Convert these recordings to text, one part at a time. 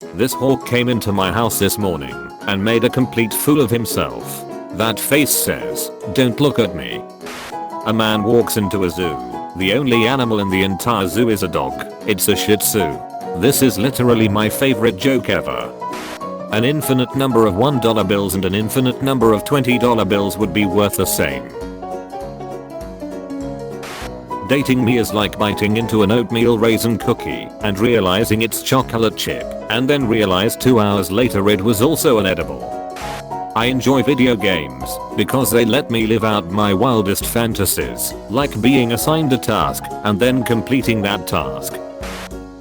This hawk came into my house this morning and made a complete fool of himself. That face says, "Don't look at me." A man walks into a zoo. The only animal in the entire zoo is a dog. It's a Shih Tzu. This is literally my favorite joke ever. An infinite number of $1 bills and an infinite number of $20 bills would be worth the same. Dating me is like biting into an oatmeal raisin cookie and realizing it's chocolate chip, and then realize 2 hours later it was also an edible. I enjoy video games because they let me live out my wildest fantasies, like being assigned a task and then completing that task.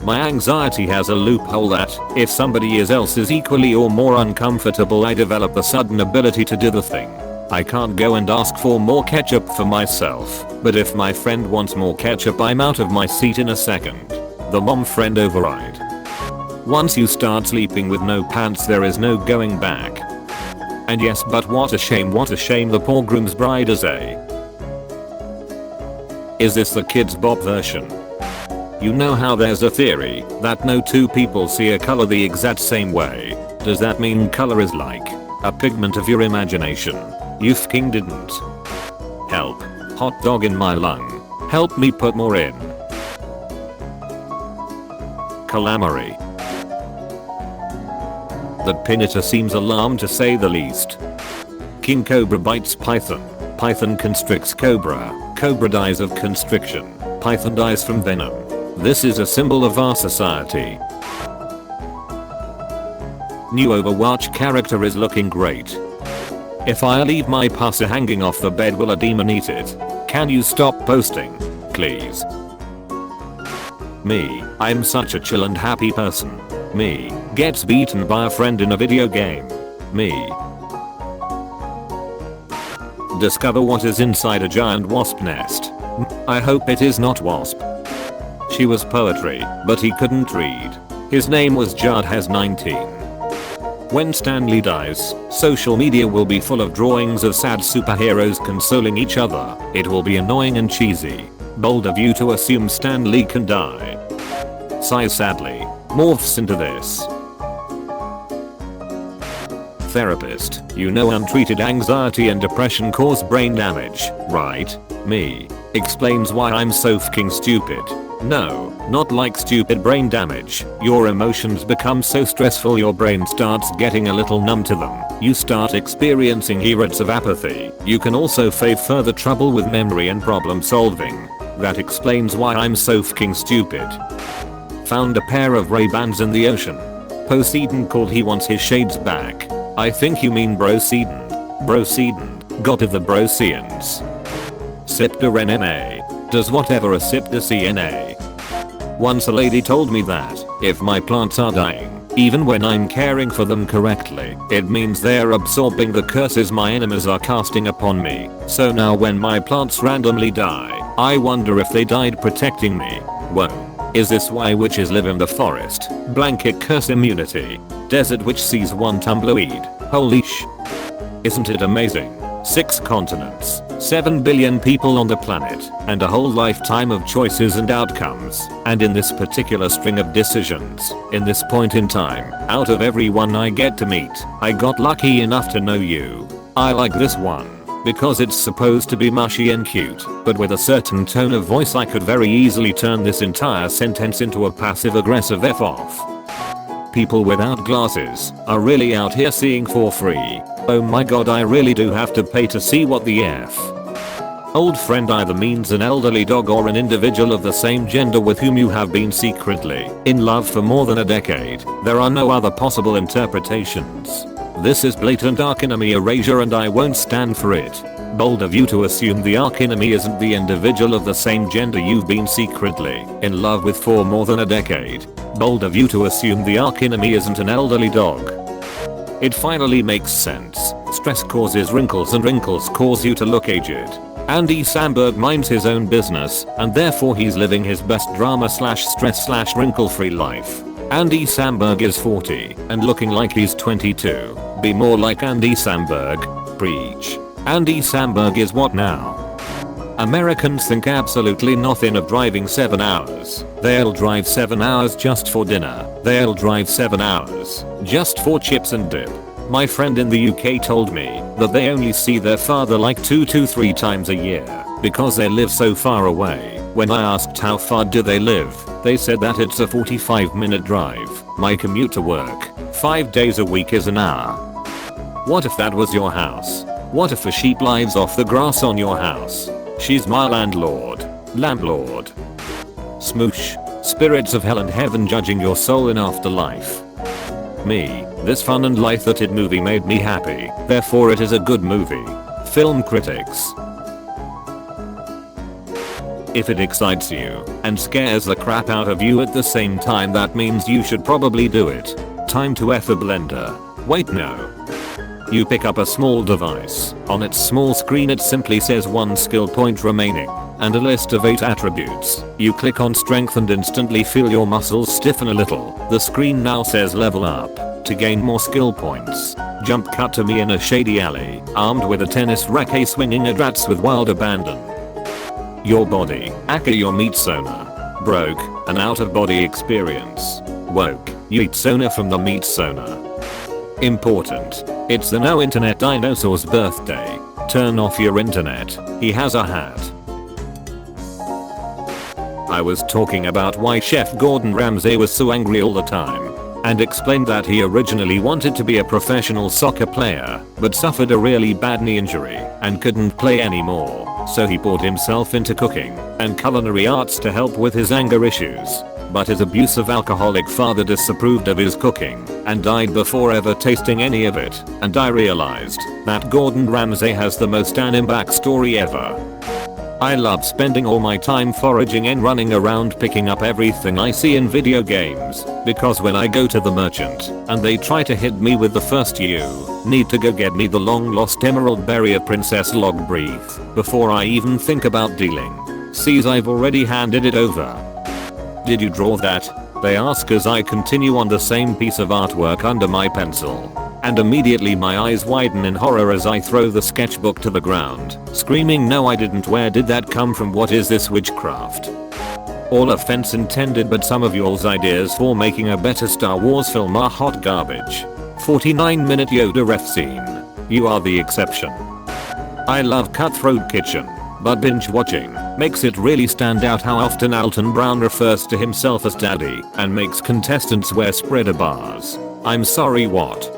My anxiety has a loophole that, if somebody else is equally or more uncomfortable, I develop a sudden ability to do the thing. I can't go and ask for more ketchup for myself, but if my friend wants more ketchup, I'm out of my seat in a second. The mom friend override. Once you start sleeping with no pants, there is no going back. And yes, but what a shame the poor groom's bride is a. Is this the Kids Bop version? You know how there's a theory that no two people see a color the exact same way. Does that mean color is like a pigment of your imagination? You fking didn't. Help. Hot dog in my lung. Help me put more in. Calamari. That Pinita seems alarmed to say the least. King Cobra bites Python. Python constricts Cobra. Cobra dies of constriction. Python dies from venom. This is a symbol of our society. New Overwatch character is looking great. If I leave my pasta hanging off the bed, will a demon eat it? Can you stop posting, please? Me, I'm such a chill and happy person. Me, gets beaten by a friend in a video game. Me. Discover what is inside a giant wasp nest. I hope it is not wasp. She was poetry, but he couldn't read. His name was Judd has 19. When Stanley dies, social media will be full of drawings of sad superheroes consoling each other. It will be annoying and cheesy. Bold of you to assume Stanley can die. Sigh sadly. Morphs into this. Therapist, you know untreated anxiety and depression cause brain damage, right? Me. Explains why I'm so fucking stupid. No, not like stupid brain damage. Your emotions become so stressful your brain starts getting a little numb to them. You start experiencing periods of apathy. You can also face further trouble with memory and problem solving. That explains why I'm so fucking stupid. Found a pair of Ray-Bans in the ocean. Poseidon called he wants his shades back. I think you mean Broseidon. Broseidon, god of the Broceans. Sipta NMA. Does whatever a Sipta CNA. Once a lady told me that, if my plants are dying, even when I'm caring for them correctly, it means they're absorbing the curses my enemies are casting upon me. So now when my plants randomly die, I wonder if they died protecting me. Whoa. Is this why witches live in the forest? Blanket curse immunity. Desert witch sees one tumbleweed. Holy sh. Isn't it amazing? 6 continents, 7 billion people on the planet, and a whole lifetime of choices and outcomes. And in this particular string of decisions, in this point in time, out of everyone I get to meet, I got lucky enough to know you. I like this one. Because it's supposed to be mushy and cute, but with a certain tone of voice I could very easily turn this entire sentence into a passive-aggressive F off. People without glasses are really out here seeing for free. Oh my god, I really do have to pay to see what the F. Old friend either means an elderly dog or an individual of the same gender with whom you have been secretly in love for more than a decade. There are no other possible interpretations. This is blatant archenemy erasure and I won't stand for it. Bold of you to assume the archenemy isn't the individual of the same gender you've been secretly in love with for more than a decade. Bold of you to assume the archenemy isn't an elderly dog. It finally makes sense. Stress causes wrinkles and wrinkles cause you to look aged. Andy Samberg minds his own business and therefore he's living his best drama slash stress slash wrinkle free life. Andy Samberg is 40 and looking like he's 22. Be more like Andy Samberg. Preach. Andy Samberg is what now? Americans think absolutely nothing of driving 7 hours. They'll drive 7 hours just for dinner. They'll drive 7 hours just for chips and dip. My friend in the UK told me that they only see their father like 2 to 3 times a year because they live so far away. When I asked how far do they live, they said that it's a 45-minute drive. My commute to work 5 days a week is an hour. What if that was your house? What if a sheep lives off the grass on your house? She's my landlord. Landlord. Smoosh. Spirits of hell and heaven judging your soul in afterlife. Me. This fun and light-hearted movie made me happy. Therefore it is a good movie. Film critics. If it excites you and scares the crap out of you at the same time, that means you should probably do it. Time to F a blender. Wait, no. You pick up a small device. On its small screen it simply says 1 skill point remaining and a list of 8 attributes. You click on strength and instantly feel your muscles stiffen a little. The screen now says level up to gain more skill points. Jump cut to me in a shady alley, armed with a tennis racket swinging at rats with wild abandon. Your body, aka your meat sonar. Broke, an out of body experience. Woke, you eat sonar from the meat sonar. Important. It's the no internet dinosaur's birthday. Turn off your internet. He has a hat. I was talking about why Chef Gordon Ramsay was so angry all the time and explained that he originally wanted to be a professional soccer player but suffered a really bad knee injury and couldn't play anymore. So he poured himself into cooking and culinary arts to help with his anger issues. But his abusive alcoholic father disapproved of his cooking and died before ever tasting any of it, and I realized that Gordon Ramsay has the most anime backstory ever. I love spending all my time foraging and running around picking up everything I see in video games, because when I go to the merchant and they try to hit me with the first "you need to go get me the long lost emerald berry of Princess Log Breathe" before I even think about dealing, sees I've already handed it over. Did you draw that? They ask as I continue on the same piece of artwork under my pencil. And immediately my eyes widen in horror as I throw the sketchbook to the ground, screaming, "No, I didn't. Where did that come from? What is this witchcraft?" All offense intended, but some of y'all's ideas for making a better Star Wars film are hot garbage. 49-minute Yoda ref scene. You are the exception. I love Cutthroat Kitchen, but binge watching makes it really stand out how often Alton Brown refers to himself as daddy and makes contestants wear spreader bars. I'm sorry, what?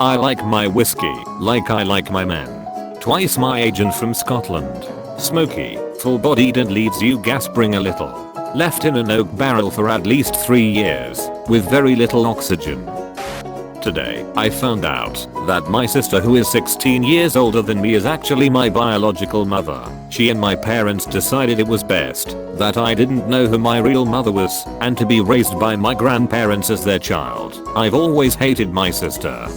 I like my whiskey like I like my men. Twice my agent from Scotland. Smoky, full-bodied and leaves you gasping a little. Left in an oak barrel for at least 3 years, with very little oxygen. Today, I found out that my sister, who is 16 years older than me, is actually my biological mother. She and my parents decided it was best that I didn't know who my real mother was and to be raised by my grandparents as their child. I've always hated my sister.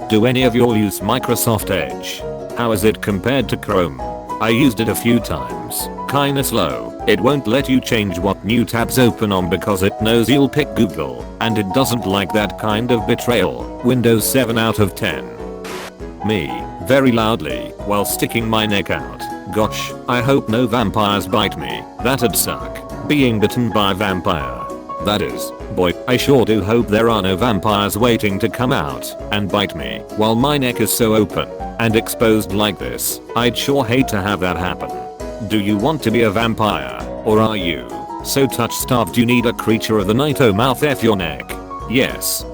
Do any of y'all use Microsoft Edge? How is it compared to Chrome? I used it a few times. Kinda slow. It won't let you change what new tabs open on because it knows you'll pick Google, and it doesn't like that kind of betrayal. Windows 7 out of 10. Me, very loudly, while sticking my neck out. Gosh, I hope no vampires bite me. That'd suck. Being bitten by a vampire. That is, boy, I sure do hope there are no vampires waiting to come out and bite me while my neck is so open and exposed like this. I'd sure hate to have that happen. Do you want to be a vampire, or are you so touch-starved you need a creature of the night? Oh, mouth F your neck. Yes.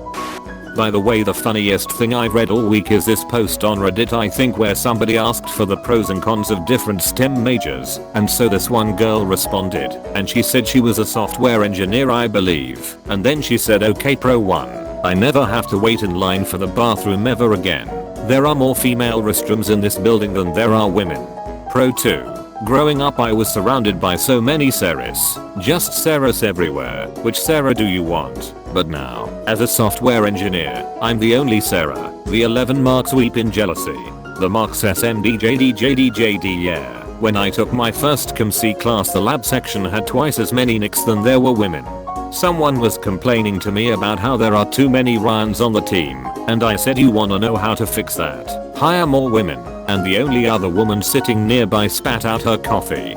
By the way, the funniest thing I've read all week is this post on Reddit, I think, where somebody asked for the pros and cons of different STEM majors, and so this one girl responded, and she said she was a software engineer, I believe, and then she said, "Okay, pro 1. I never have to wait in line for the bathroom ever again. There are more female restrooms in this building than there are women. Pro 2. Growing up I was surrounded by so many Sarahs, just Sarahs everywhere. Which Sarah do you want? But now, as a software engineer, I'm the only Sarah. The 11 marks weep in jealousy. The marks SMDJDJDJD, yeah. When I took my first ComC class, the lab section had twice as many nicks than there were women. Someone was complaining to me about how there are too many Ryans on the team, and I said, you wanna know how to fix that? Hire more women, and the only other woman sitting nearby spat out her coffee.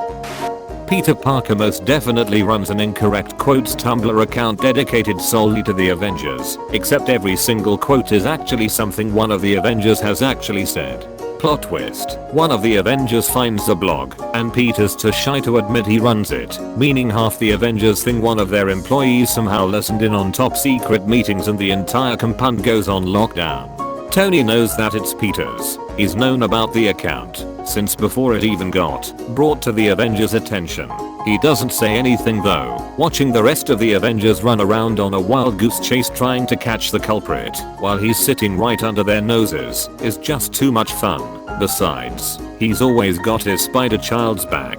Peter Parker most definitely runs an incorrect quotes Tumblr account dedicated solely to the Avengers, except every single quote is actually something one of the Avengers has actually said. Plot twist, one of the Avengers finds a blog, and Peter's too shy to admit he runs it, meaning half the Avengers think one of their employees somehow listened in on top secret meetings and the entire compound goes on lockdown. Tony knows that it's Peter's. He's known about the account since before it even got brought to the Avengers' attention. He doesn't say anything though. Watching the rest of the Avengers run around on a wild goose chase trying to catch the culprit while he's sitting right under their noses is just too much fun. Besides, he's always got his spider child's back.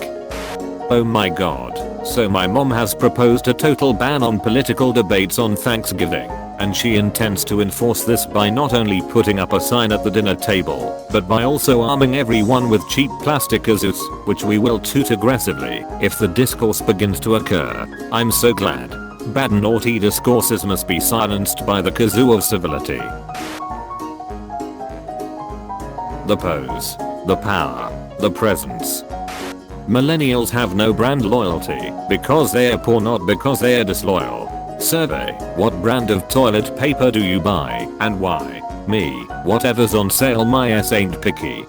Oh my god. So my mom has proposed a total ban on political debates on Thanksgiving. And she intends to enforce this by not only putting up a sign at the dinner table, but by also arming everyone with cheap plastic kazoos, which we will toot aggressively if the discourse begins to occur. I'm so glad. Bad and naughty discourses must be silenced by the kazoo of civility. The pose, the power, the presence. Millennials have no brand loyalty because they are poor, not because they are disloyal. Survey, what brand of toilet paper do you buy and why? Me, whatever's on sale, my ass ain't picky.